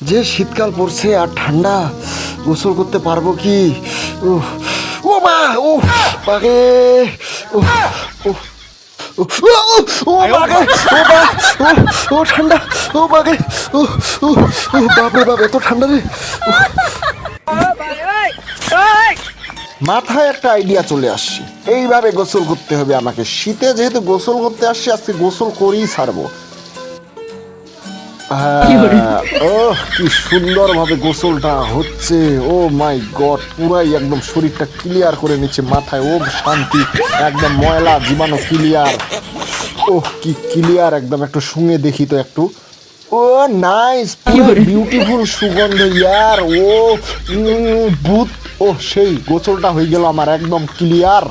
যে শীতকাল পড়ছে আর ঠান্ডা, গোসল করতে পারবো কি? ও মা, ও বাগে, ও ও ও বাগে, ও বা, ও ঠান্ডা, ও বাগে, ও ও ও বাপরে বাপ, এত ঠান্ডা রে! মাথায় একটা আইডিয়া চলে আসছে, এইভাবে গোসল করতে হবে আমাকে। শীতে যেহেতু গোসল করতে আসছি, আজকে গোসল করেই ছাড়বো। ও কি সুন্দর ভাবে গোসলটা হচ্ছে! ও মাই গড, পুরাই একদম শরীরটা ক্লিয়ার করে নিচ্ছে, মাথায় ও শান্তি, একদম ময়লা জীবাণু ক্লিয়ার। ও কি ক্লিয়ার একদম! একটু শুঙে দেখি তো একটু। ও নাইস, বিউটিফুল সুগন্ধ ইয়ার। ও ভূত! ও সেই গোসলটা হয়ে গেল আমার একদম ক্লিয়ার।